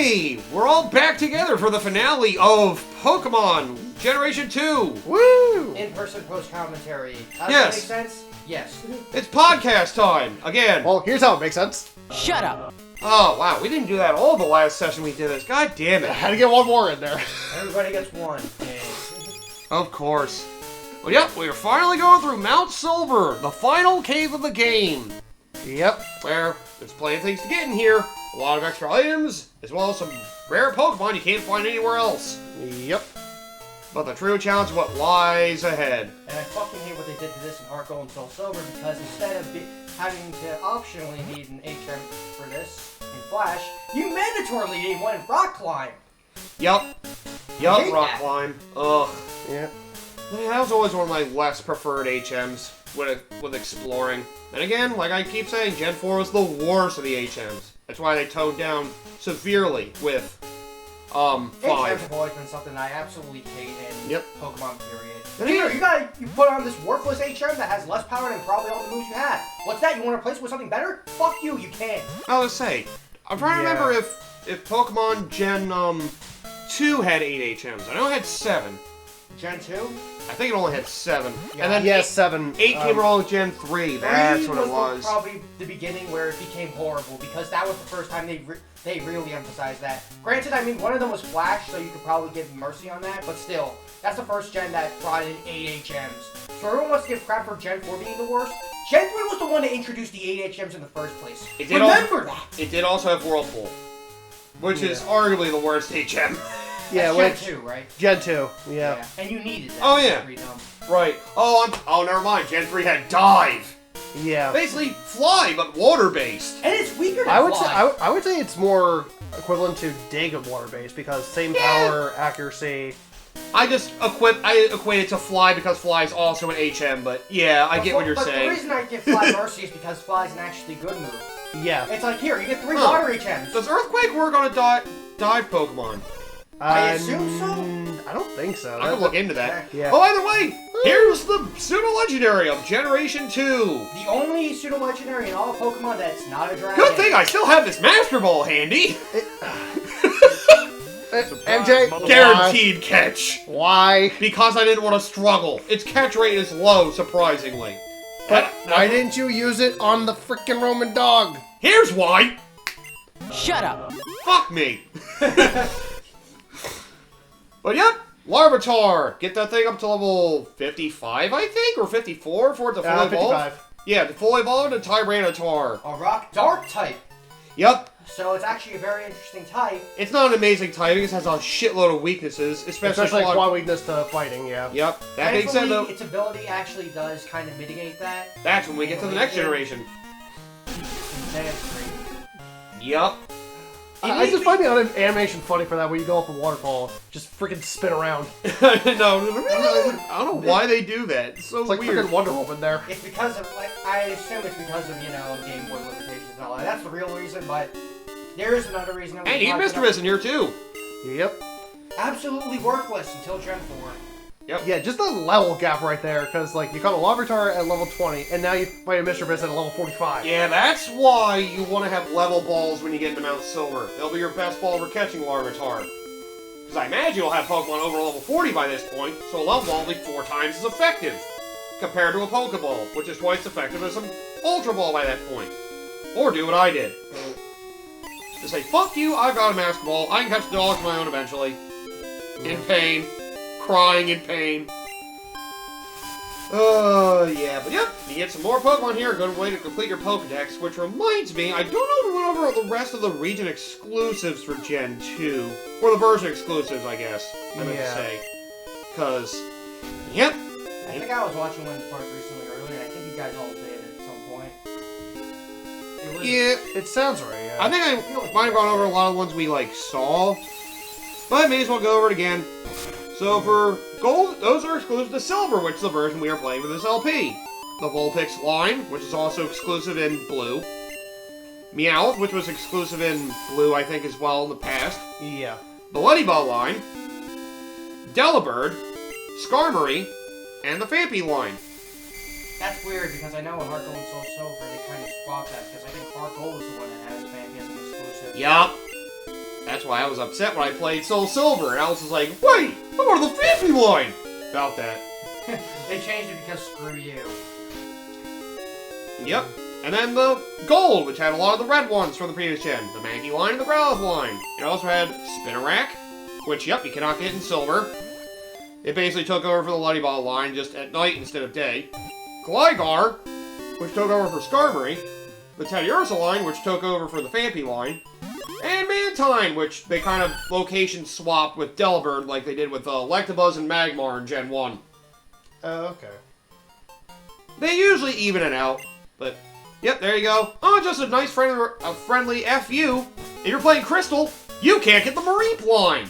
Hey! We're all back together for the finale of Pokémon Generation 2! Woo! In-person post-commentary. Does Yes. that make sense? Yes. It's podcast time! Again! Well, here's how it makes sense. Shut up! Oh, wow, we didn't do that all the last session we did this. God damn I it. had to get one more in there. Everybody gets one. Yay. Of course. Well, yep, we are finally going through Mount Silver, the final cave of the game. Yep. Where there's plenty of things to get in here, a lot of extra items, as well as some rare Pokemon you can't find anywhere else. Yep. But the true challenge is what lies ahead. And I fucking hate what they did to this in Heart Gold and Soul Silver, because instead of having to optionally need an HM for this in Flash, you mandatorily need one in Rock Climb. Yup, hate Rock that. Climb. Ugh. Yeah. That was always one of my less preferred HMs with exploring. And again, like I keep saying, Gen 4 was the worst of the HMs. That's why they toned down severely with 5. HMs have always been something I absolutely hate in Yep. Pokemon period. And Here, again- you put on this worthless HM that has less power than probably all the moves you had. What's that? You want to replace it with something better? Fuck you, you can't. I was say, I'm trying to Yeah. remember if Pokemon Gen 2 had 8 HMs. I know it had 7. Gen 2? I think it only had 7. Yeah. And then Yeah, 7. 8 came along with Gen 3. That's what it was. Probably the beginning where it became horrible, because that was the first time they really emphasized that. Granted, I mean, one of them was Flash, so you could probably give mercy on that, but still, that's the first gen that brought in 8 HMs. So everyone wants to give crap for Gen 4 being the worst. Gen 3 was the one to introduce the 8 HMs in the first place. It did Remember that! It did also have Whirlpool, which is arguably the worst HM. Yeah, That's which... Gen 2, right? Gen 2. Yeah. And you needed that. Oh, yeah. Pretty dumb. Right. Oh, never mind. Gen 3 had Dive. Yeah. Basically, Fly, but water-based. And it's weaker than I would Fly. say I would say it's more equivalent to Dig of water based because same power, accuracy. I equate it to Fly because Fly is also an HM, but yeah, I get what you're but saying. the reason I give Fly mercy is because Fly's an actually good move. Yeah. It's like, here, you get 3 Huh. water HMs. Does Earthquake work on a dive Pokemon? I assume so. I don't think so. I could look into that. Yeah. Oh, either way, here's the Pseudo-Legendary of Generation 2. The only pseudo-legendary in all of Pokemon that's not a dragon. Good thing I still have this Master Ball handy. MJ, Guaranteed catch. Why? Because I didn't want to struggle. Its catch rate is low, surprisingly. But And- why didn't you use it on the freaking Roman dog? Here's why. Shut up! Fuck me. But yep, Larvitar. Get that thing up to level 55, I think, or 54 for it to fully evolve. 55. Yeah, to fully evolve into Tyranitar. A rock dark type. Yep. So it's actually a very interesting type. It's not an amazing typing. It has a shitload of weaknesses, especially Especially Fly- quad weakness to fighting, yeah. Yep. That being said, Thankfully, though, its ability actually does kind of mitigate that. that's when we get to the next generation. Instead of Yep. I just find the animation funny for that when you go up a waterfall, just freaking spin around. No, I don't know why they do that. It's so It's like weird. freaking Wonder Woman there. It's because of, like, I assume it's because of, Game Boy limitations and all that. That's the real reason, but there is another reason. That we And even talked Mr. about. in here, too. Yep. Absolutely worthless until Gen 4. Yeah, just the level gap right there, because like you caught a Larvitar at level 20, and now you fight a Mr. Biss at level 45. Yeah, that's why you want to have level balls when you get into Mount Silver. They'll be your best ball for catching Larvitar. Because I imagine you'll have Pokemon over level 40 by this point, so a level ball will be 4 times as effective. Compared to a Pokeball, which is twice effective as an Ultra Ball by that point. Or do what I did. Just say, fuck you, I've got a Master Ball, I can catch dogs of my own eventually. In pain. Crying in pain. Yeah, but yep, you get some more Pokemon here, a good way to complete your Pokedex, which reminds me, I don't know if we went over the rest of the region exclusives for Gen 2. Or the version exclusives, I guess, I meant to say. Because, yep. I think I was watching one part recently earlier, and I think you guys all did at some point. It was, Yeah, It sounds right, yeah. I think I might have gone over a lot of the ones we, saw. But I may as well go over it again. So for gold, those are exclusive to silver, which is the version we are playing with this LP. The Vulpix line, which is also exclusive in blue. Meowth, which was exclusive in blue, I think, as well in the past. Yeah. The Letty Ball line. Delibird. Skarmory. And the Phanpy line. That's weird, because I know in Heart Gold and Soul Silver they kind of swapped that, because I think Heart Gold is the one that has Phanpy as an exclusive. Yup. That's why I was upset when I played Soul Silver, and Alice was like, wait, I'm on the Phanpy line! About that. They changed it because screw you. Yep. And then the Gold, which had a lot of the red ones from the previous gen. The Mankey line and the Growlithe line. It also had Spinarak, which, yep, you cannot get in Silver. It basically took over for the Luddy Ball line, just at night instead of day. Gligar, which took over for Skarmory. The Teddiursa line, which took over for the Phanpy line. And Mantine, which they kind of location swapped with Delibird like they did with Electabuzz and Magmar in Gen 1. Oh, okay. They usually even it out, but yep, there you go. Oh, just a nice friendly FU. If you're playing Crystal, you can't get the Mareep line.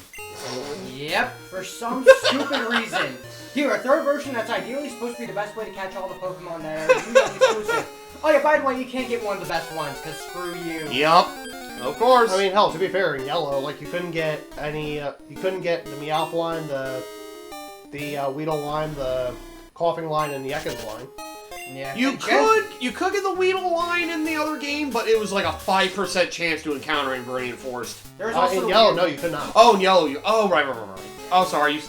Yep, for some stupid reason. Here, a third version that's ideally supposed to be the best way to catch all the Pokemon that are usually exclusive. Oh yeah, by the way, you can't get one of the best ones, because screw you. Yep, of course. I mean, hell, to be fair, in Yellow, like, you couldn't get any, you couldn't get the Meowth line, the Weedle line, the Coughing line, and the Ekans line. Yeah. You could get the Weedle line in the other game, but it was like a 5% chance to encounter in Viridian Forest. There's also in Yellow, no, you could not. Oh, in Yellow, right. Oh, sorry,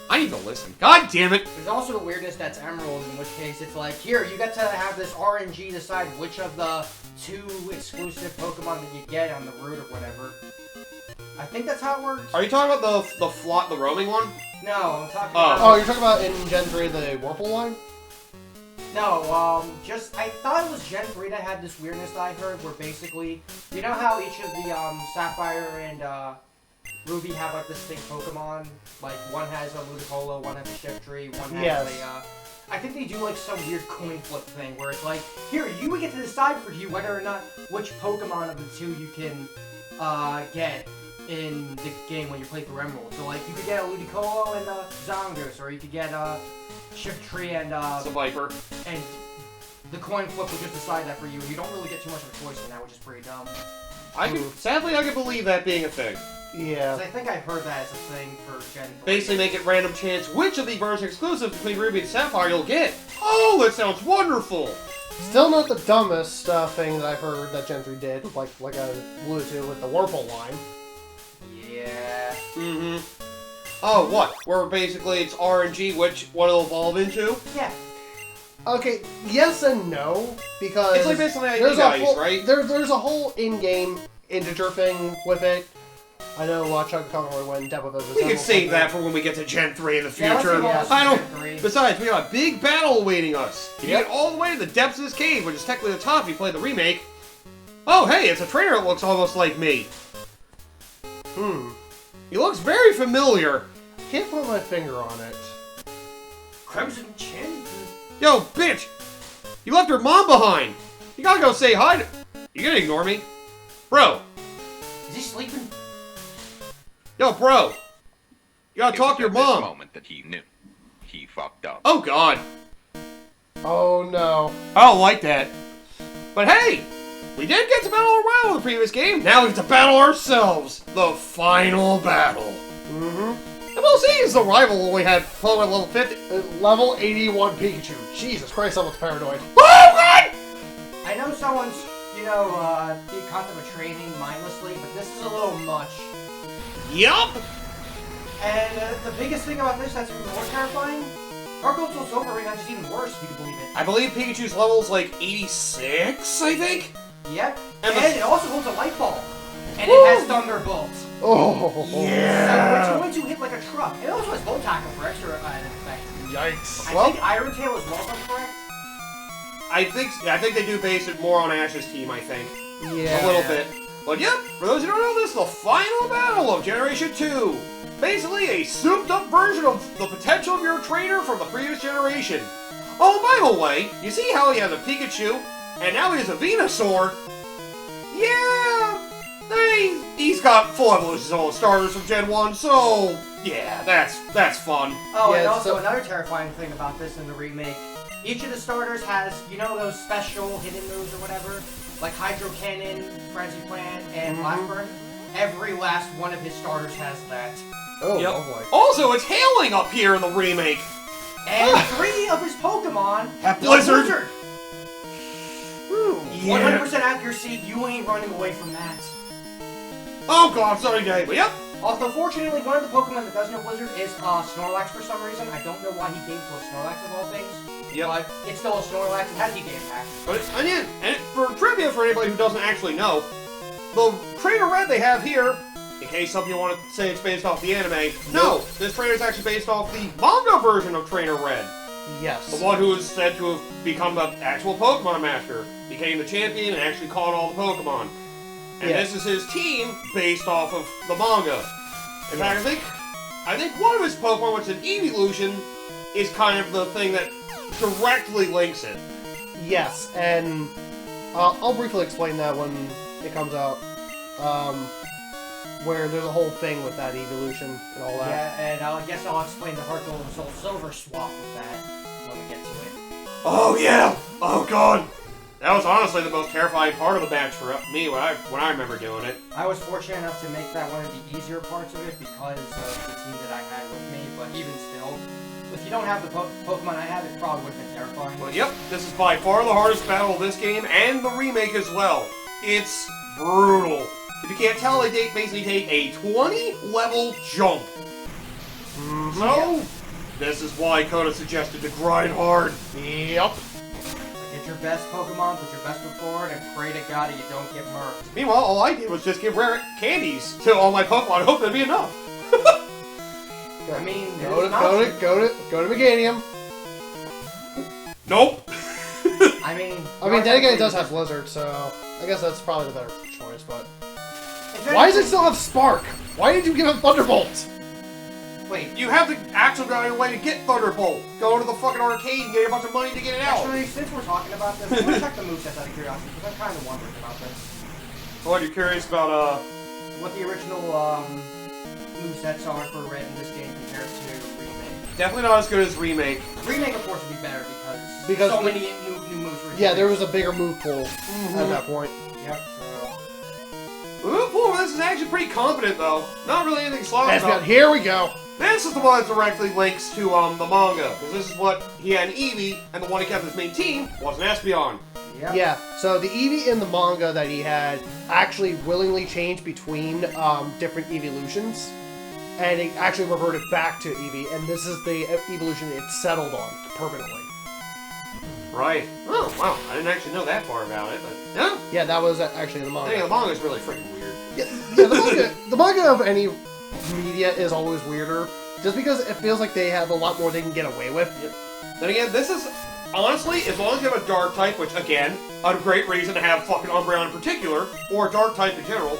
I need to listen. God damn it! There's also the weirdness that's Emerald, in which case it's like, here, you get to have this RNG decide which of the 2 exclusive Pokemon that you get on the route or whatever. I think that's how it works. Are you talking about the roaming one? No, I'm talking about... Oh, you're talking about in Gen 3, the Wurmple line? No, I thought it was Gen 3 that had this weirdness that I heard, where basically, you know how each of the, Sapphire and, Ruby have, like, distinct Pokemon? Like, one has a Ludicolo, one has a Shiftry, one has a, I think they do, like, some weird coin flip thing, where it's like, here, you get to decide for you whether or not which Pokemon of the 2 you can, get in the game when you play through Emerald. So, like, you could get a Ludicolo and a Zongus, or you could get a Shiftry and It's a Viper. and the coin flip will just decide that for you. You don't really get too much of a choice in that, which is pretty dumb. Sadly, I can believe that being a thing. Yeah. 'Cause I think I heard that as a thing for Gen 3. Basically make it random chance which of the version exclusives between Ruby and Sapphire you'll get. Oh, that sounds wonderful! Still not the dumbest thing that I've heard that Gen 3 did, like I alluded to with the Wurmple line. Yeah. Mm-hmm. Oh, what? Where basically it's RNG, which one it'll evolve into? Yeah. Okay, yes and no, because It's like basically there's ID a whole, right? There's a whole in-game integer thing with it. I know Chuck Conroy went in depth with it. We can save that for when we get to Gen 3 in the Yeah, let's future. move on to I don't. Gen 3. Besides, we got a big battle awaiting us. If you get all the way to the depths of this cave, which is technically the top if you play the remake. Oh, hey, it's a trainer that looks almost like me. He looks very familiar. Can't put my finger on it. Crimson Chin? Yo, bitch! You left your mom behind! You gotta go say hi to... You gonna ignore me? Bro! Is he sleeping? Yo, bro! You gotta talk to your It was at this mom! moment that he knew. He fucked up. Oh, God! Oh no. I don't like that. But hey! We did get to battle a rival in the previous game, now we get to battle ourselves! The final battle! And we'll see as the rival only had Pokemon level 50. Level 81 Pikachu. Jesus Christ, I'm paranoid. Oh, God! I know someone's, being caught them training mindlessly, but this is a little much. Yup! And the biggest thing about this that's even more terrifying, Dark Gold Soul Silver Rematch is even worse, if you can believe it. I believe Pikachu's level's like 86, I think? Yep. And And the- it also holds a light ball. And it has Thunderbolt. Oh. Yeah! So it's going to hit like a truck. It also has Volt Tackle for extra effect. Yikes. I Well, think Iron Tail is well, if I'm correct. I think they do base it more on Ash's team, I think. yeah. A little bit. But yep, for those who don't know, this is the final battle of Generation 2. Basically a souped-up version of the potential of your trainer from the previous generation. Oh, by the way, you see how he has a Pikachu, and now he has a Venusaur? Yeah, he's got full evolutions of all the starters from Gen 1, so yeah, that's fun. Oh, Yeah, and also so- another terrifying thing about this in the remake, each of the starters has, those special hidden moves or whatever, like Hydro Cannon, Frenzy Plant, and Blast Burn. Every last one of his starters has that. Oh, Yep. lovely. Also, it's hailing up here in the remake. And 3 of his Pokemon Have do Blizzard. Blizzard. 100% accuracy, you ain't running away from that. Oh god, sunny day, but yep. Also, fortunately, one of the Pokemon that does know Blizzard is Snorlax for some reason. I don't know why he gave to a Snorlax of all things. Yep. But it's still a Snorlax. It has Heat Impact. But again, and for trivia for anybody who doesn't actually know, the Trainer Red they have here, in case some of you want to say it's based off the anime, no, this trainer is actually based off the manga version of Trainer Red. Yes. The one who is said to have become the actual Pokemon Master, became the champion, and actually caught all the Pokemon. And Yes. this is his team based off of the manga. In fact, I think one of his Pokemon, which is an evolution, is kind of the thing that directly links it. Yes, and I'll briefly explain that when it comes out. Where there's a whole thing with that evolution and all that. Yeah, and I guess I'll explain the Heart Gold and Soul Silver swap with that when we get to it. Oh yeah! Oh god! That was honestly the most terrifying part of the match for me when I remember doing it. I was fortunate enough to make that one of the easier parts of it because of the team that I had with me, but even still, if you don't have the Pokemon I have, it probably would have been terrifying. But yep, this is by far the hardest battle of this game, and the remake as well. It's brutal. If you can't tell, they basically take a 20-level jump. So, this is why Coda suggested to grind hard. Yep. Get your best Pokemon, put your best foot forward, and pray to God that you don't get murked. Meanwhile, all I did was just give rare candies to all my Pokemon. I hope that'd be enough. I mean, Go to Meganium. Nope. I mean, then again, it does have Blizzard, so I guess that's probably the better choice. But Is there why does it anything- still have Spark? Why did you give it Thunderbolt? Wait, You have to actually go out of your way to get Thunderbolt. Go to the fucking arcade and get a bunch of money to get it out. actually, since we're talking about this, I'm gonna check the movesets out of curiosity because I'm kind of wondering about this. What, you're curious about, What the original movesets are for Red in this game compared to Remake. definitely not as good as Remake. Remake, of course, would be better Because so the- many new moves were Yeah, there was a bigger move pool at that point. Yep, so... The move pool for this is actually pretty competent, though. Not really anything slow about. Here we go. This is the one that directly links to, the manga. Because this is what he had in Eevee, and the one he kept his main team was an Espeon. Yep. Yeah, so the Eevee in the manga that he had actually willingly changed between different evolutions, and it actually reverted back to Eevee, and this is the evolution it settled on permanently. Right. Oh, wow. I didn't actually know that far about it, but no. Yeah, that was actually in the I think manga. the manga's really freaking weird. Yeah, the manga of any media is always weirder, just because it feels like they have a lot more they can get away with. Then again, this is, honestly, as long as you have a dark type, which, again, a great reason to have fucking Umbreon in particular, or a dark type in general,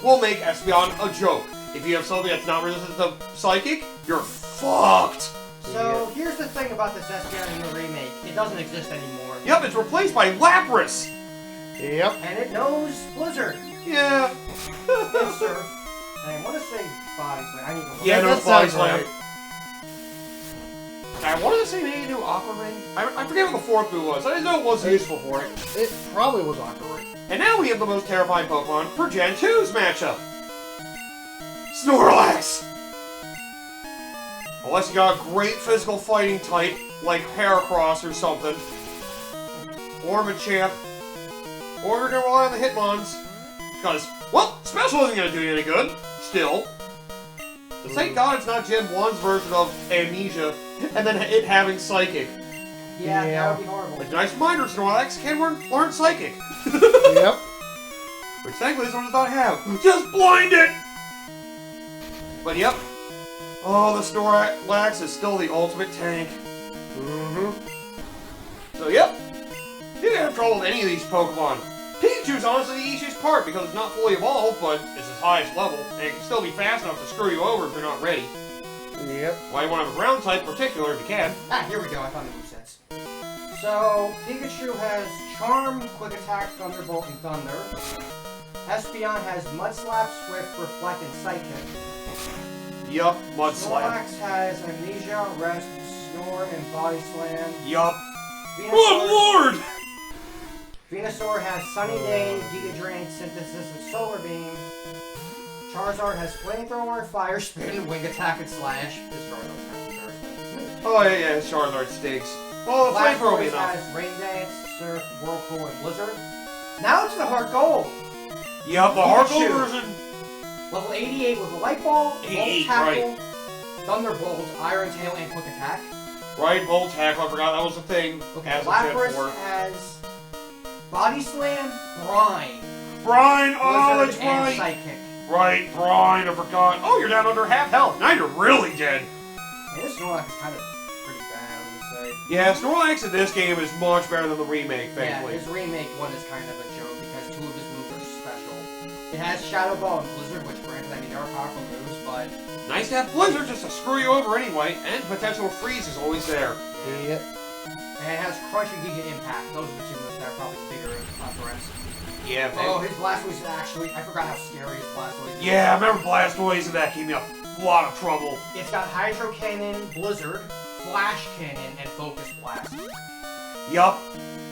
will make Espeon a joke. If you have something that's not resistant to Psychic, you're fucked. So, here's the thing about this Espeon in the remake. It doesn't exist anymore. Yep, it's replaced by Lapras. Yep. And it knows Blizzard. Yeah. And Surf. And I want to say Body Slam. I need to look. Yeah, no, that Body sounds Slam. right. I wanted to say maybe a new Aqua Ring. I forget what the fourth move was. I didn't know it was useful for it. It probably was awkward. And now we have the most terrifying Pokemon for Gen 2's matchup. Snorlax! Unless you got a great physical fighting type, like Heracross or something. Or Machamp. Or you're gonna rely on the Hitmons. Because, well, Special isn't gonna do you any good. Still. So thank God it's not Gen 1's version of Amnesia, and then it having Psychic. Yeah, Yeah. that would be horrible. Like, nice reminder, Snorlax can learn Psychic. Yep. Which thankfully this one does not have. Just blind it! But yep. Oh, the Snorlax is still the ultimate tank. So yep. You can have trouble with any of these Pokemon. Pikachu's honestly the easiest part because it's not fully evolved, but it's its highest level, and it can still be fast enough to screw you over if you're not ready. Yep. Why you want to have a ground type in particular if you can. Ah, here we go. I found the movesets. So, Pikachu has Charm, Quick Attack, Thunderbolt, and Thunder. Espeon has Mud Slap, Swift, Reflect, and Psychic. Yup, Mud Slap. Snorlax has Amnesia, Rest, Snore, and Body Slam. Yup. Venusaur, Good lord! Venusaur has Sunny Day, Giga Drain, Synthesis, and Solar Beam. Charizard has Flamethrower, Fire Spin, Wing Attack, and Slash. This Charizard's kind of embarrassing. Oh yeah, Charizard stinks. Well, the Flamethrower will be Blastoise enough. has Rain Dance, Surf, Whirlpool, and Blizzard. Now it's the Heart Gold. Yup, the Hardcore Pikachu. version Level 88 with a Light Ball, Volt 88, Tackle, Thunderbolt, Iron Tail, and Quick Attack. Right, Volt Tackle, I forgot that was a thing. Okay, as a Lapras Gen 4. has Body Slam, Brine, Brine, oh, Blizzard, that's and right. Psychic. Right, Brine, I forgot. Oh, you're down under half health. Now you're really dead. And this Snorlax is kind of pretty bad, I would say. Yeah, Snorlax in this game is much better than the remake, Yeah, thankfully. his remake one is kind of a joke because 2 of his moves are special. It has Shadow Ball and Blizzard, which granted, I mean, they are powerful moves, but... Nice to have Blizzard just to screw you over anyway, and potential freeze is always there. Yep. And it has Crunch and Giga Impact. Those are the 2 moves that are probably bigger threats. Yeah, Oh, his Blastoise is actually... I forgot how scary his Blastoise is. yeah, I remember Blastoise and that gave me a lot of trouble. It's got Hydro Cannon, Blizzard, Flash Cannon, and Focus Blast. Yup.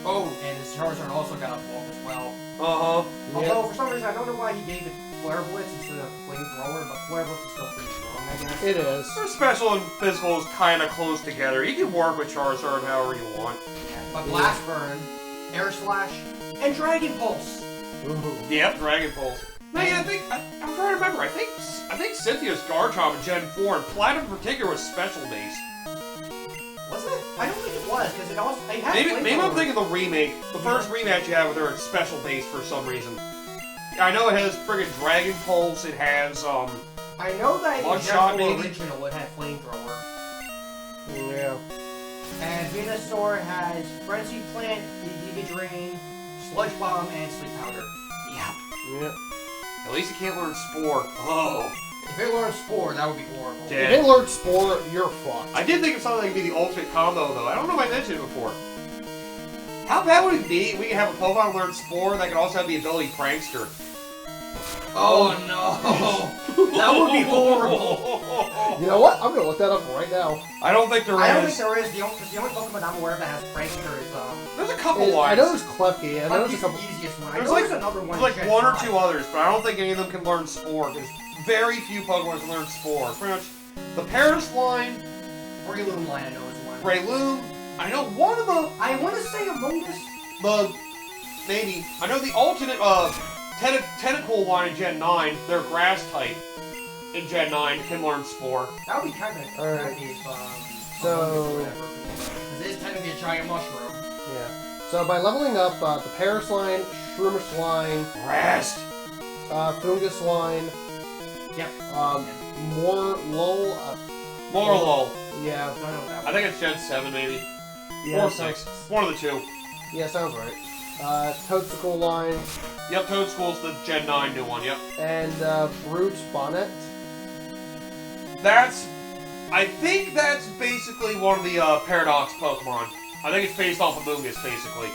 Oh, and his Charizard also got a Bulk as well. Uh-huh. Although, for some reason, I don't know why he gave it Flare Blitz instead of Flamethrower, but Flare Blitz is still pretty strong, I guess. It is. Their special and physical is kind of close together. You can work with Charizard however you want. Yeah, but Blast Burn, Air Slash, and Dragon Pulse. Ooh. Yep, Dragon Pulse. No, yeah, I'm trying to remember. I think Cynthia's Garchomp in Gen 4 and Platinum in particular was special based. Was it? I don't think it was, because it also... It had Maybe I'm Flamethrower. thinking the remake. The first rematch you have with her, it's special based for some reason. I know it has friggin' Dragon Pulse, it has, I know that in One Gen shot, 4 maybe? original it had Flamethrower. Yeah. And Venusaur has Frenzy Plant, Giga Drain, Sludge Bomb, and Sleep Powder. Yeah. Yep. at least it can't learn Spore. Oh. If it learned Spore, that would be horrible. Yeah. If they learn Spore, you're fucked. I did think of something that could be the ultimate combo, though. I don't know if I mentioned it before. How bad would it be if we could have a Pokemon learn Spore that could also have the ability Prankster? Oh no! That would be horrible! You know what? I'm gonna look that up right now. I don't think there is. I don't think there is. The only Pokemon I'm aware of that has Prankster is, There's a couple I ones. know there's Klefki, and there's a Klefki's couple. the easiest one. I There's know like, there's another one. there's like Gen one or 5. two others, but I don't think any of them can learn Spore, because very few Pokemon can learn Spore. Pretty much the Paris line, Breloom line I know is one. Breloom, I know one of the I want to say Among Us. maybe. I know the alternate, Tentacle line in Gen 9, they're Grass type in Gen 9, can learn Spore. That would be kind of Alright. crappy if, So- because it is technically a giant mushroom. Yeah. So by leveling up the Paris line, Shroomish line, Grass! Fungus line, Yep. Morlul, Morlul. yeah, Don't know what that I was. think it's Gen 7, maybe. yeah, Or 6. One of the two. yeah, sounds right. Toadstool line, Yep, Toadschool's the Gen 9 new one, yep. and Brute Bonnet. I think that's basically one of the Paradox Pokemon. I think it's based off of Mungus, basically.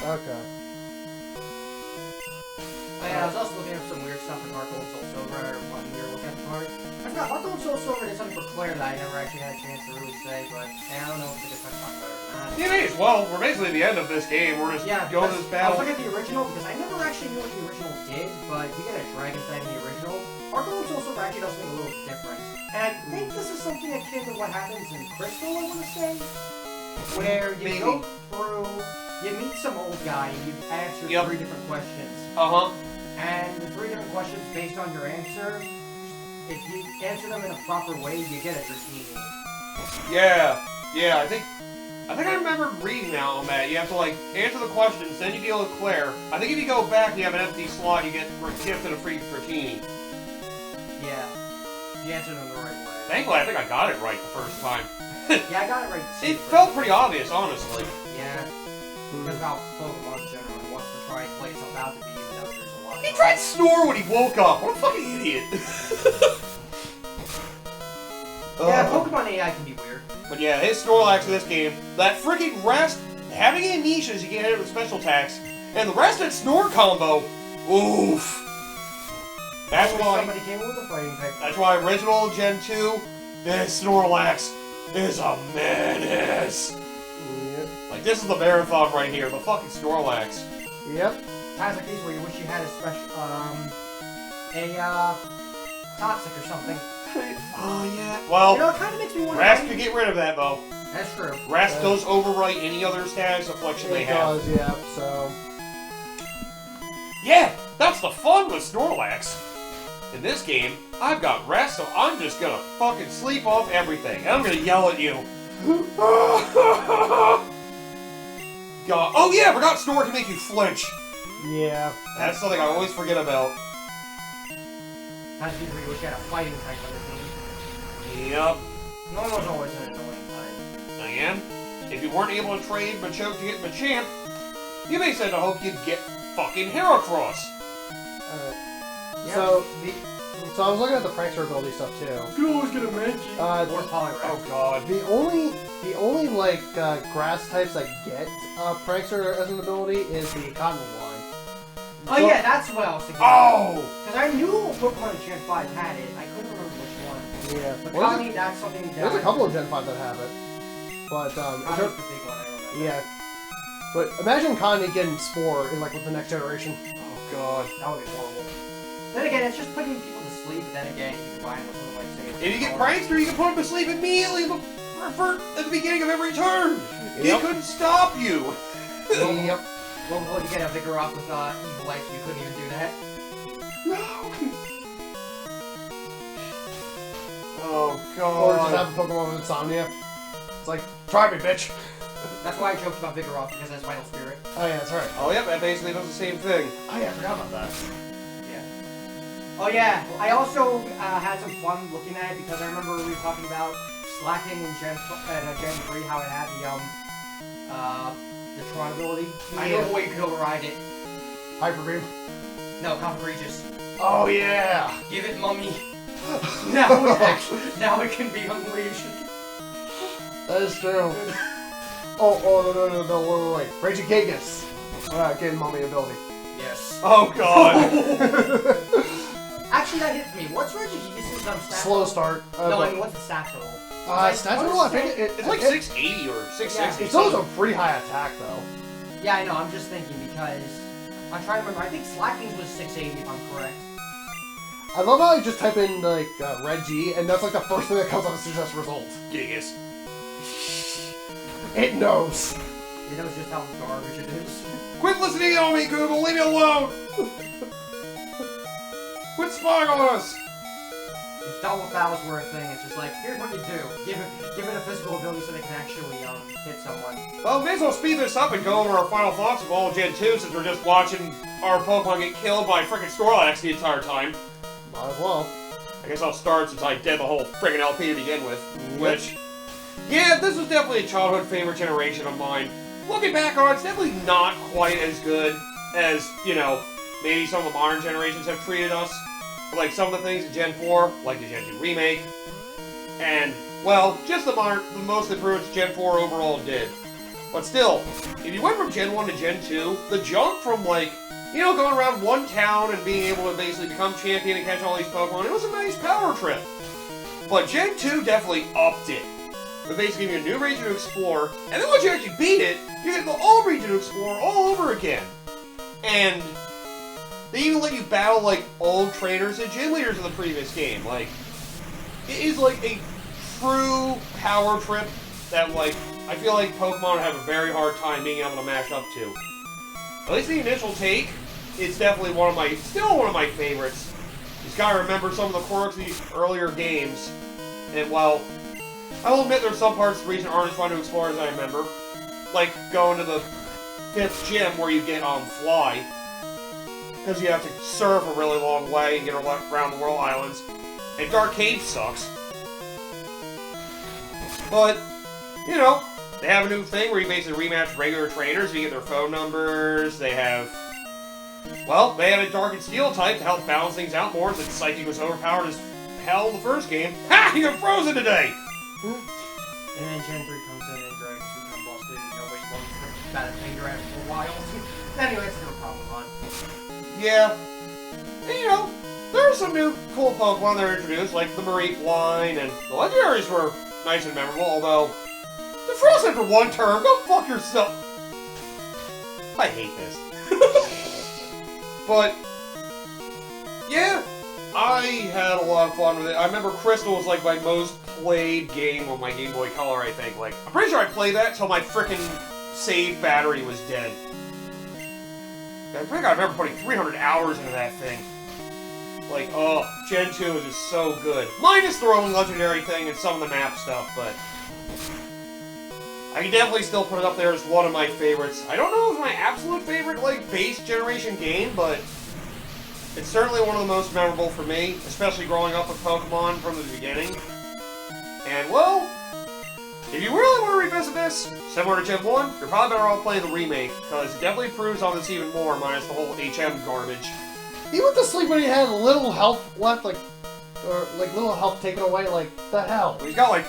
Okay. Oh, yeah, I was also looking at some weird stuff in Heart Gold Soul Silver when we were looking at the card. I forgot, Heart Gold Soul Silver did something for Claire that I never actually had a chance to really say, but I don't know if it's going to talk about it or not. Yeah, it is. Well, we're basically at the end of this game. We're just Yeah, going to this I was battle. looking at the original because I never actually knew what the original did, but you get a dragon type in the original. Heart Gold Soul Silver actually does something a little different. And I think this is something akin to what happens in Crystal, I want to say, where you Maybe. go through, you meet some old guy and you answer Yep. 3 different questions. Uh-huh. And the 3 different questions based on your answer, if you answer them in a proper way, you get a Dratini. Yeah. Yeah, I think I remember reading now on that. You have to, like, answer the questions, then you deal with Claire. I think if you go back and you have an empty slot, you get gifted a free Dratini. Yeah. You answered them the right way. Thankfully, I think I got it right the first time. Yeah, I got it right too. It felt pretty obvious, honestly. Yeah. Because how Pokemon in general wants to try and play itself out to be, even though there's a lot of... He tried to snore when he woke up. What a fucking idiot. Yeah, Pokemon AI can be weird. But yeah, his Snorlax in this game, that freaking rest, having amnesias, you can't hit it with special attacks, and the rest and snore combo, oof. That's why. Somebody came up with a fighting type. That's why original Gen 2, this Snorlax is a menace. Yep. Like this is the marathon right here, the fucking Snorlax. Yep. Times like these where you wish you had a special, toxic or something. Oh yeah. You Well, know, it kind of makes me wonder. Rasp can get rid of that though. That's true. Rasp does overwrite any other status affliction they It have. does, yeah, so... Yeah, that's the fun with Snorlax. In this game, I've got rest, so I'm just gonna fucking sleep off everything. And I'm gonna yell at you. God. Oh yeah, I forgot Snore can make you flinch. Yeah. That's something I always forget about. I think we wish you had a fighting type on your team. Yep. Normal's always an annoying type. And if you weren't able to trade Machoke to get Machamp, you may said to hope you'd get fucking Heracross. Alright. So I was looking at the Prankster ability stuff too. You can always get a Manchi. Uh, Or Poliwrath. Oh god. The only like grass types that get Prankster as an ability is the Cottonee line. Oh yeah, that's what I was thinking. Oh! Because I knew Pokemon in Gen 5 had it. I couldn't remember which one. Yeah. But What is Connie, that's something that... There's a couple of Gen 5 that have it. But That was the big one, I remember. yeah. But imagine Connie getting Spore in like with the next generation. Oh god. That would be horrible. Then again, it's just putting people to sleep, but then again, you can buy them with something like, say... If you get Prankster, you can put him to sleep immediately at the beginning of every turn. He Yep. couldn't stop you. Yep. Well, you get a Vigor up with Evil Life, you couldn't even do that. No. Oh Or just god. have a Pokemon with Insomnia. It's like, try me, bitch. That's why I joked about Vigor off, because that's Vital Spirit. Oh yeah, that's right. Oh yep, that basically does the same thing. Oh yeah, I forgot about that. Yeah. Oh yeah, I also had some fun looking at it, because I remember we were talking about slacking in Gen 3, how it had the Tron ability. I know Yeah. a way you could override it. Hyper Beam. No, Regis. Oh yeah. Give it Mummy. now it can be unleashed. That is true. Oh, no, wait. Raging Gigas. Getting Mummy ability. Yes. Oh god. Actually, that hits me. What's Regigigas' stat? Slow start. No, I mean, what's the stat total? Stats total, I think It's like 680 or 660. It's also a pretty high attack, though. Yeah, I know. I'm just thinking because I'm trying to remember. I think Slacking's was 680 if I'm correct. I love how I just type in, like, Red G, and that's, like, the first thing that comes up as suggest results. Gigas. It knows. It knows just how garbage it is. Quit listening on me, Google. Leave me alone. Quit spying on us. If Double Battles were a thing, it's just like, here's what you do. Give it a physical ability so they can actually hit someone. Well, we may as well speed this up and go over our final thoughts of all of Gen 2 since we're just watching our Pokemon get killed by frickin' Snorlax the entire time. Might as well. I guess I'll start since I did the whole friggin' LP to begin with. Which, yeah, this was definitely a childhood favorite generation of mine. Looking back on it, it's definitely not quite as good as, you know, maybe some of the modern generations have treated us. But like some of the things in Gen 4, like the Gen 2 remake, and, well, just the most improvements Gen 4 overall did. But still, if you went from Gen 1 to Gen 2, the jump from, like, you know, going around one town and being able to basically become champion and catch all these Pokemon, it was a nice power trip. But Gen 2 definitely upped it. But basically giving you a new region to explore, and then once you actually beat it, you get the old region to explore all over again. And they even let you battle, like, old trainers and gym leaders in the previous game. Like, it is, like, a true power trip that, like, I feel like Pokemon have a very hard time being able to match up to. At least the initial take, it's definitely still one of my favorites. You just gotta remember some of the quirks of these earlier games. And while I'll admit there's some parts of the region aren't as fun to explore as I remember. Like going to the 5th gym where you get on Fly. Because you have to surf a really long way and get around the World Islands. And Dark Cave sucks. But, you know, they have a new thing where you basically rematch regular trainers, you get their phone numbers, they have... Well, they had a Dark and Steel type to help balance things out more since Psychic was overpowered as hell in the first game. Ha! You got frozen today! And then Gen 3 comes in and Dragons become busted and nobody wants to bat a finger at it for a while. Anyway, that's never a problem on. Yeah. And, you know, there are some new cool Pokemon that are introduced, like the Mareep line, and the legendaries were nice and memorable, although... The frozen for one term, go fuck yourself! I hate this. But, yeah, I had a lot of fun with it. I remember Crystal was like my most played game on my Game Boy Color, I think. Like, I'm pretty sure I played that until my frickin' save battery was dead. I think I remember putting 300 hours into that thing. Like, oh, Gen 2 is just so good. Minus the rolling legendary thing and some of the map stuff, but I can definitely still put it up there as one of my favorites. I don't know if it's my absolute favorite, like, base generation game, but it's certainly one of the most memorable for me, especially growing up with Pokemon from the beginning. And, well, if you really want to revisit this, similar to Gen 1, you're probably better off playing the remake, because it definitely improves on this even more, minus the whole HM garbage. He went to sleep when he had a little health left, like, or like little health taken away, like, the hell? Well, he's got like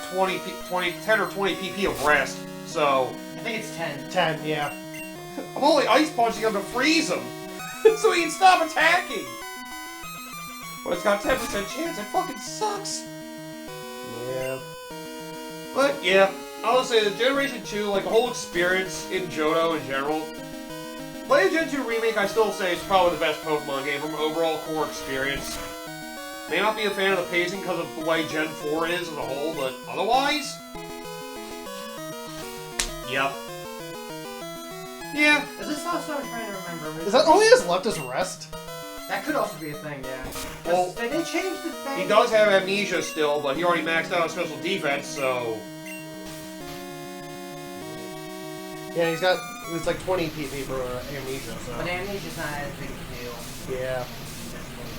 10 or 20 PP of rest, so... I think it's 10. 10, yeah. I'm only ice punching him to freeze him, so he can stop attacking! But it's got 10% chance, it fucking sucks! Yeah. But, yeah, I would say the Generation 2, like, the whole experience in Johto in general, playing Gen 2 Remake, I still say it's probably the best Pokemon game from an overall core experience. May not be a fan of the pacing because of the way Gen 4 is as a whole, but otherwise... Yep. Yeah. Is this also I'm trying to remember? Is that all he has left is rest? That could also be a thing, yeah. Well, Did they change the thing? He does have amnesia still, but he already maxed out his special defense, so... Yeah, he's got, it's like 20 PP for amnesia, so. But amnesia's not as big a deal. Yeah.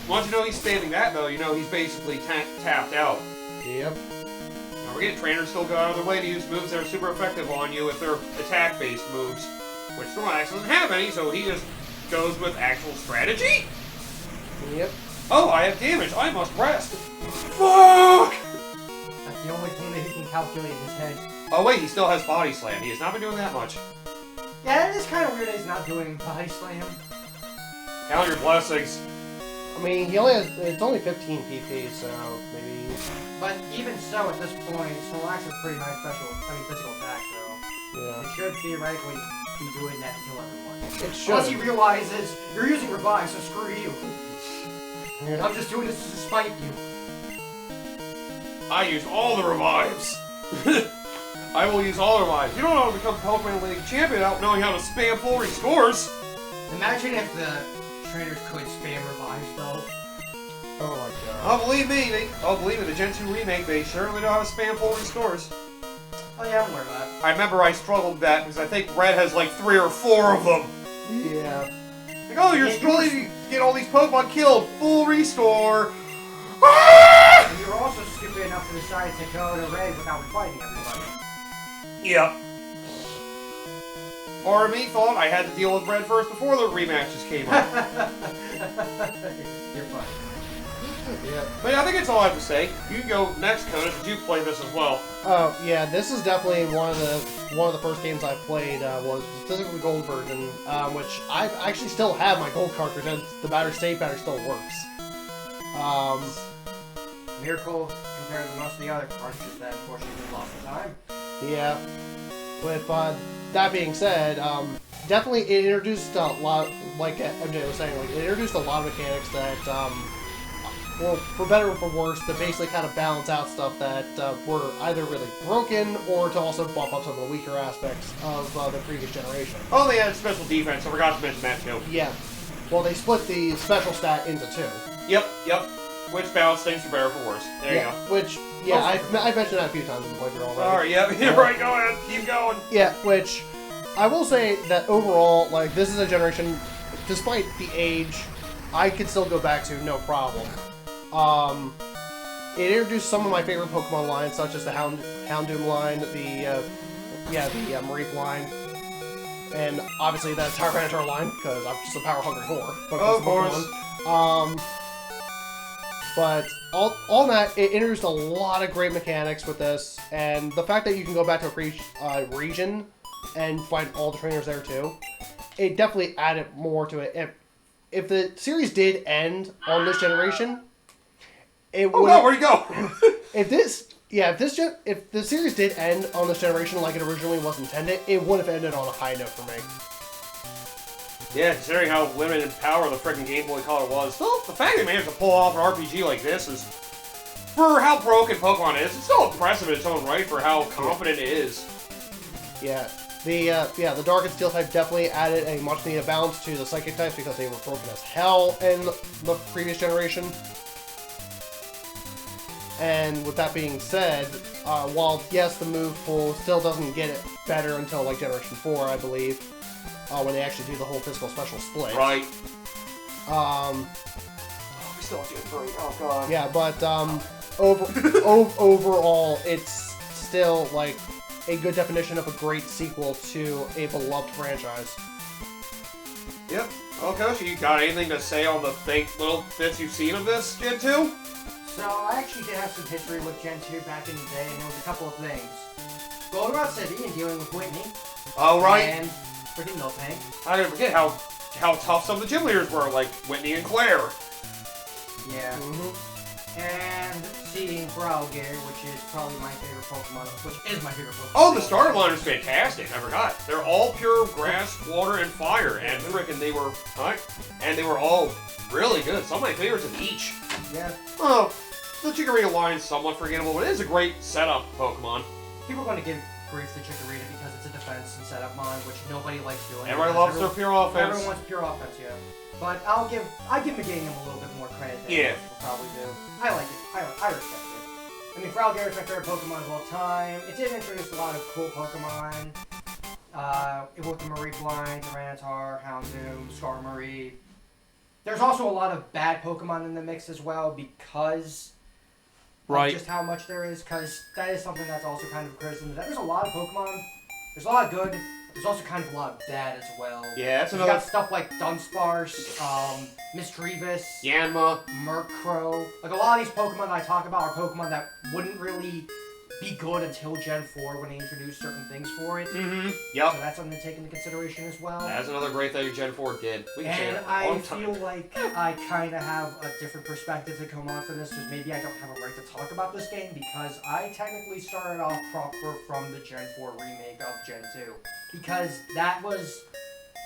Once you know he's spamming that, though, you know he's basically tapped out. Yep. Don't forget, trainers still go out of their way to use moves that are super effective on you if they're attack-based moves. Which Snorlax doesn't have any, so he just goes with actual strategy? Yep. Oh, I have damage. I must rest. Fuck! That's the only thing that he can calculate in his head. Oh wait, he still has Body Slam. He has not been doing that much. Yeah, it is kind of weird that he's not doing Body Slam. Count your blessings. I mean, he only has, it's only 15 PP, so maybe... But even so, at this point, Snorlax has pretty nice physical attack, so... Yeah. He should theoretically be doing that to kill everyone. It should. Unless he realizes, you're using Revive, so screw you. Yeah. I'm just doing this to spite you. I use all the revives. I will use all the revives. You don't know how to become Pokemon League champion without knowing how to spam full restores. Imagine if the trainers could spam Revives, though. Oh my god. Oh, believe me, the Gen 2 remake, they certainly know how to spam full restores. Oh yeah, I'm aware of that. I remember I struggled with that because I think Red has like 3 or 4 of them. Yeah. Like, oh, you're struggling to get all these Pokemon killed. Full restore. Ah! And you're also stupid enough to decide to go to Red without fighting everybody. Yep. Part of me thought I had to deal with Red first before the rematches came up. You're fine. Yeah. But yeah, I think that's all I have to say. You can go next, Conan, because you played this as well. Oh yeah, this is definitely one of the first games I played. Was specifically the gold version, which I actually still have my gold cartridge, and the battery still works. Miracle compared to most of the other cartridges that unfortunately lost the time. Yeah. With that being said, definitely it introduced a lot, like MJ was saying, like it introduced a lot of mechanics that, well, for better or for worse, to basically kind of balance out stuff that were either really broken or to also bump up some of the weaker aspects of the previous generation. Oh, they had special defense. I forgot to mention that too. Yeah. Well, they split the special stat into 2. Yep. Which balanced things for better or for worse. There you go. Which, yeah, I mentioned that a few times in the playthrough already. Alright, yep. You're right. Go ahead. Keep going. Yeah, which I will say that overall, like, this is a generation, despite the age, I could still go back to no problem. It introduced some of my favorite Pokemon lines, such as the Houndoom line, the Mareep line, and obviously the Tyranitar line, because I'm just a power-hungry whore. Of course. But all that, it introduced a lot of great mechanics with this, and the fact that you can go back to a region and find all the trainers there too, it definitely added more to it. If the series did end on this generation, it would. Oh no, where'd he go? If the series did end on this generation like it originally was intended, it would have ended on a high note for me. Yeah, considering how limited in power the freaking Game Boy Color was, still, the fact they managed to pull off an RPG like this is, for how broken Pokemon is, it's still impressive in its own right for how confident it is. Yeah, The Dark and Steel type definitely added a much needed balance to the Psychic types because they were broken as hell in the previous generation. And with that being said, while yes, the move pool still doesn't get it better until like Generation 4, I believe, when they actually do the whole physical special split. Right. We still have to get 3. Oh god. Yeah, but overall, it's still like a good definition of a great sequel to a beloved franchise. Yep. Well, Coach, you got anything to say on the little bits you've seen of this, Gen 2? So, I actually did have some history with Gen 2 back in the day, and there was a couple of things. Goldenrod City and dealing with Whitney. Oh, right. And freaking Miltank. I didn't forget how tough some of the gym leaders were, like Whitney and Claire. Yeah. And seeing Browgear, which is probably my favorite Pokemon, which is my favorite Pokemon. Oh, the starter line is fantastic. I forgot. They're all pure grass, water, and fire, and frickin' they were and they were all really good. Some of my favorites of each. Yeah. Oh, the Chikorita line's somewhat forgettable, but it is a great setup Pokemon. People are going to give grief to Chikorita because it's a defense and setup mon, which nobody likes doing. Everybody loves their pure offense. Everyone wants pure offense, yeah. But I give Meganium a little bit more credit than most people probably do. I like it. I respect it. I mean, Fralgair is my favorite Pokemon of all time. It did introduce a lot of cool Pokemon. With the Marie Blind, Tyranitar, Houndoom, Skarmory. There's also a lot of bad Pokemon in the mix as well because of just how much there is, because that is something that's also kind of a criticism. There's a lot of Pokemon. There's a lot of good. There's also kind of a lot of bad as well. Yeah, that's You another. got stuff like Dunsparce, Misdreavus, Yanma. Murkrow. Like, a lot of these Pokemon that I talk about are Pokemon that wouldn't really be good until Gen 4 when they introduced certain things for it. Mm-hmm. Yep. So that's something to take into consideration as well. That's another great thing Gen 4 did. We can say And it a I long time. feel like I kind of have a different perspective to come on for this, because maybe I don't have a right to talk about this game, because I technically started off proper from the Gen 4 remake of Gen 2. Because that was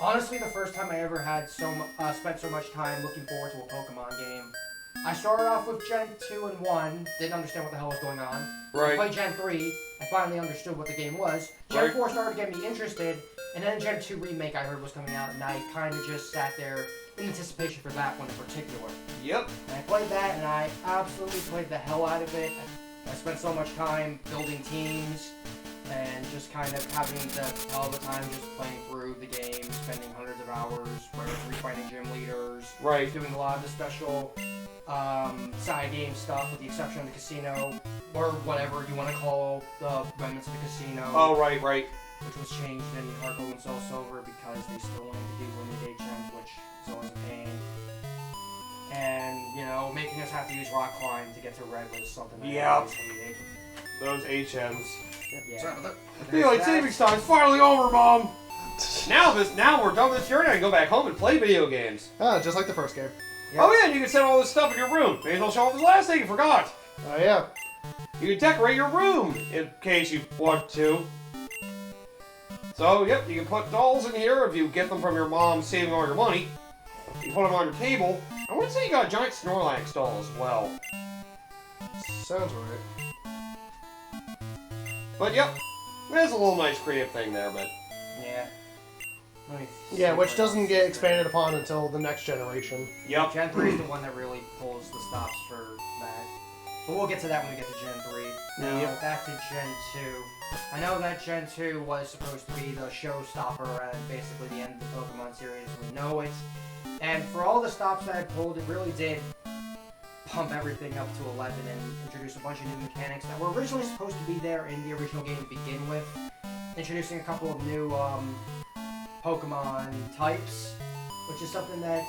honestly the first time I ever had spent so much time looking forward to a Pokemon game. I started off with Gen 2 and 1, didn't understand what the hell was going on. Right. I played Gen 3, I finally understood what the game was. Gen 4 started to get me interested, and then Gen 2 Remake I heard was coming out, and I kind of just sat there in anticipation for that one in particular. Yep. And I played that, and I absolutely played the hell out of it. I spent so much time building teams, and just kind of having the hell of a time just playing through the game, spending hundreds of hours, whether it's refining gym leaders, doing a lot of the special side game stuff, with the exception of the casino, or whatever you want to call the remnants of the casino. Oh, right. Which was changed in Heart Gold and Soul Silver because they still wanted to do limited HMs, which is always a pain. And, you know, making us have to use Rock Climb to get to Red was something that I always hated. Those HMs. Yeah. Daylight savings time's finally over, Mom! Now we're done with this journey, I can go back home and play video games. Just like the first game. Yep. Oh yeah, and you can set all this stuff in your room. May as well show off this last thing you forgot. Oh yeah. You can decorate your room, in case you want to. So, yep, you can put dolls in here if you get them from your mom saving all your money. You put them on your table. I want to say you got a giant Snorlax doll as well. Sounds right. But yep, there's a little nice creative thing there, but... Yeah. Yeah, which doesn't get expanded upon until the next generation. Yep. Gen 3 is the one that really pulls the stops for that. But we'll get to that when we get to Gen 3. Now, back to Gen 2. I know that Gen 2 was supposed to be the showstopper and basically the end of the Pokemon series. We know it. And for all the stops that I pulled, it really did pump everything up to 11 and introduce a bunch of new mechanics that were originally supposed to be there in the original game to begin with. Introducing a couple of new Pokemon types, which is something that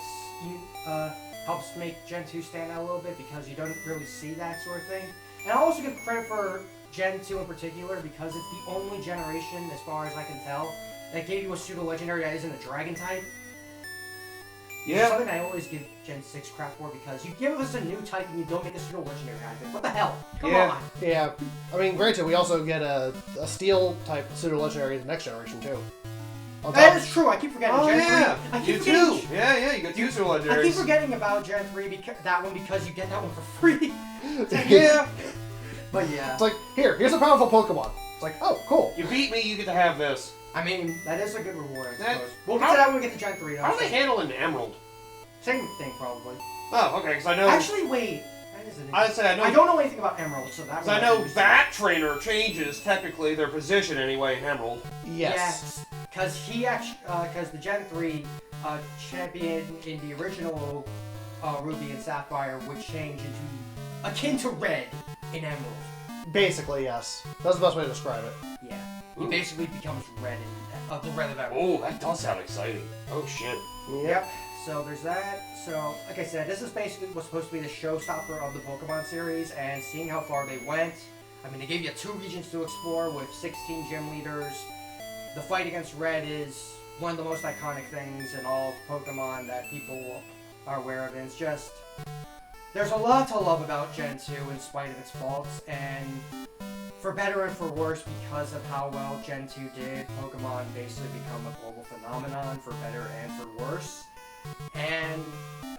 helps make Gen 2 stand out a little bit because you don't really see that sort of thing. And I'll also give credit for Gen 2 in particular because it's the only generation, as far as I can tell, that gave you a pseudo-legendary that isn't a dragon type. Yeah. Something I always give Gen 6 crap for because you give us a new type and you don't make a pseudo-legendary out of it. What the hell? Come on! Yeah. I mean, granted, we also get a steel type pseudo-legendary in the next generation, too. That is true. I keep forgetting Oh, Gen yeah. 3. I keep You forgetting. too. Yeah, you got two legendaries. I keep forgetting about Gen 3 that one because you get that one for free. Yeah. But yeah. It's like, here's a powerful Pokemon. It's like, oh, cool. You beat me, you get to have this. I mean, that is a good reward, I That- suppose. We'll get to that when we get to Gen 3. How do they handle an emerald? Same thing, probably. Oh, okay, because I know... Actually, wait. That is an I I don't know anything about emeralds, so that. Because I know Bat Trainer changes, technically, their position anyway in Emerald. Yes. Because he actually, because the Gen 3 champion in the original Ruby and Sapphire would change into akin to red in Emerald. Basically, yes. That's the best way to describe it. Yeah. He basically becomes red in the red of Emerald. Oh, that does sound exciting. Oh, shit. Yep. So there's that. So, like I said, this is basically what's supposed to be the showstopper of the Pokemon series, and seeing how far they went. I mean, they gave you 2 regions to explore with 16 gym leaders. The fight against Red is one of the most iconic things in all of Pokemon that people are aware of. And it's just, there's a lot to love about Gen 2 in spite of its faults, and for better and for worse, because of how well Gen 2 did, Pokemon basically become a global phenomenon for better and for worse. And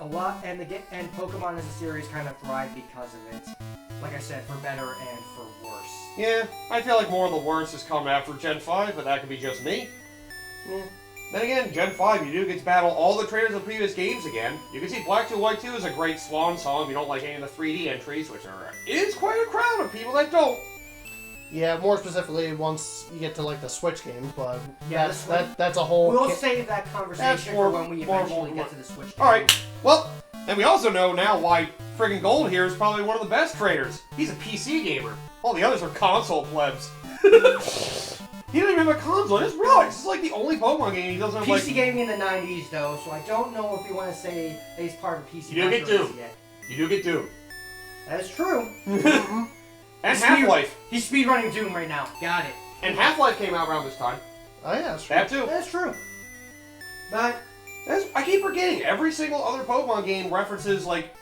and Pokemon as a series kind of thrived because of it. Like I said, for better and for worse. Yeah, I feel like more of the worst has come after Gen 5, but that could be just me. Yeah. Then again, Gen 5, you do get to battle all the trainers of previous games again. You can see Black 2 White 2 is a great swan song if you don't like any of the 3D entries, which is quite a crowd of people that don't. Yeah, more specifically once you get to like the Switch games, but Yeah, that's a whole. We'll save that conversation for when we eventually get to the Switch games. Alright, well, and we also know now why friggin' Gold here is probably one of the best trainers. He's a PC gamer. All the others are console plebs. He doesn't even have a console. I just realized this is like the only Pokemon game he doesn't have PC like... gaming in the 90s, though, so I don't know if we want to say that he's part of PC. You do get Master Race Doom. yet. You do get Doom. That is true. And Half-Life. He's speedrunning Doom right now. Got it. And Half-Life came out around this time. Oh yeah, that's true. That too. That's true. But I keep forgetting, every single other Pokemon game references, like,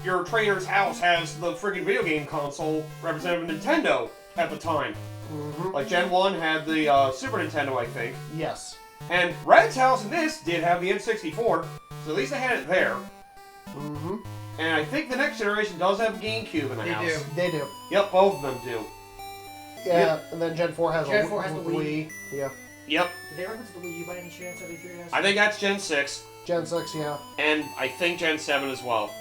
your trainer's house has the friggin' video game console representative of Nintendo at the time. Mm-hmm. Like, Gen 1 had the Super Nintendo, I think. Yes. And Red's house in this did have the N64, so at least they had it there. Mm-hmm. And I think the next generation does have GameCube in the house. do. They do. Yep, both of them do. Yeah, and then Gen 4 has Gen a 4 has the Wii. Yeah. Yep. did they reference the Wii U by any chance? I think that's Gen 6, Gen 6, yeah. and I think Gen 7 as well.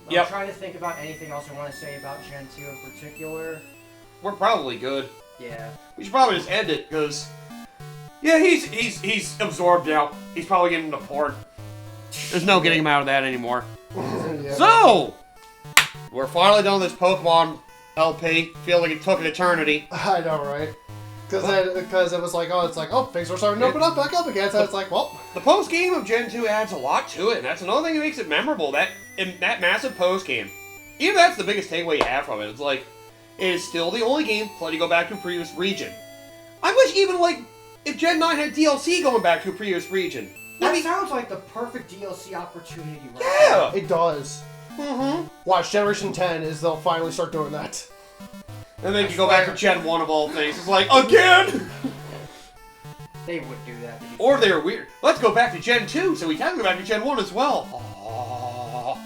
I'm Yep. trying to think about anything else I want to say about Gen 2 in particular. We're probably good. Yeah. We should probably just end it, because... Yeah, he's absorbed now. He's probably getting the port. There's no getting him out of that anymore. Yeah. So! We're finally done with this Pokemon LP. Feel like it took an eternity. I know, right? Because it was like, things are starting to open up back up again. So it's like, well, The post-game of Gen 2 adds a lot to it, and that's another thing that makes it memorable. That massive post-game. Even that's the biggest takeaway you have from it. It's like, it is still the only game to let you go back to a previous region. I wish even, like, if Gen 9 had DLC going back to a previous region. That sounds like the perfect DLC opportunity right Yeah! it does. Mm-hmm. Watch, Generation 10 is they'll finally start doing that. And then you go back to Gen 1 of all things. It's like, again! They would do that. Or they're weird. Let's go back to Gen 2, so we can go back to Gen 1 as well. Aww.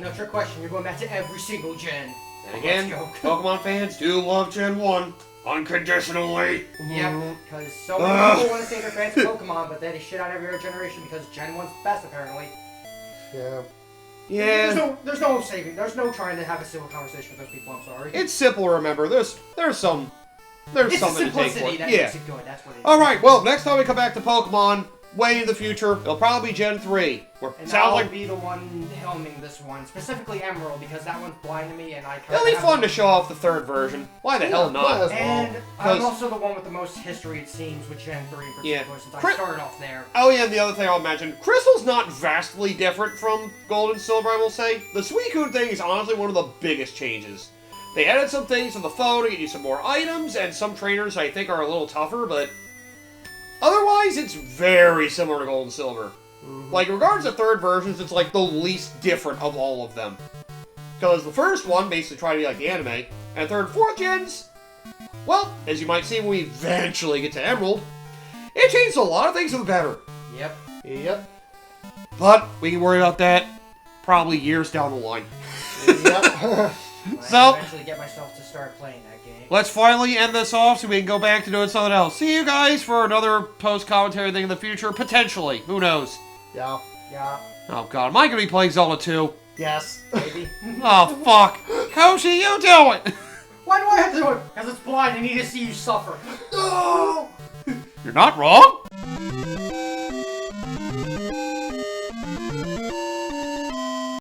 No, trick question. You're going back to every single gen. And again, Let's go. Pokemon fans do love Gen 1. Unconditionally. Yep, because so many people want to say they're fans of Pokemon, but they shit on every other generation because Gen 1's best, apparently. Yeah. Yeah. There's no saving. There's no trying to have a civil conversation with those people. I'm sorry. It's simple to remember. There's It's something the to take for simplicity it. that Yeah. makes it good. That's what it is. Alright, well, next time we come back to Pokemon, way in the future, it'll probably be Gen 3. Where And sounds I'll like be the one helming this one, specifically Emerald, because that one's blind to me, and I. it'll be fun to show off the third version. Why the hell might not? as well. And I'm 'Cause- also the one with the most history, it seems, with Gen 3 in particular, Yeah. since I Cri- started off there. Oh yeah, and the other thing I'll mention, Crystal's not vastly different from Gold and Silver, I will say. The Suicune thing is honestly one of the biggest changes. They added some things to the phone to get you some more items, and some trainers I think are a little tougher, but otherwise it's very similar to Gold and Silver. Like, regardless of third versions, it's like the least different of all of them. Because the first one basically tried to be like the anime, and third and fourth gens, well, as you might see when we eventually get to Emerald, it changed a lot of things for the better. Yep. Yep. But we can worry about that probably years down the line. Yep. So- eventually get myself to start playing that game. Let's finally end this off so we can go back to doing something else. See you guys for another post-commentary thing in the future. Potentially. Who knows? Yeah. Yeah, Oh, God. Am I going to be playing Zelda 2? Yes. maybe. Oh, fuck. Koshi, you do it! Why do I have to do it? Because it's blind. I need to see you suffer. No. You're not wrong.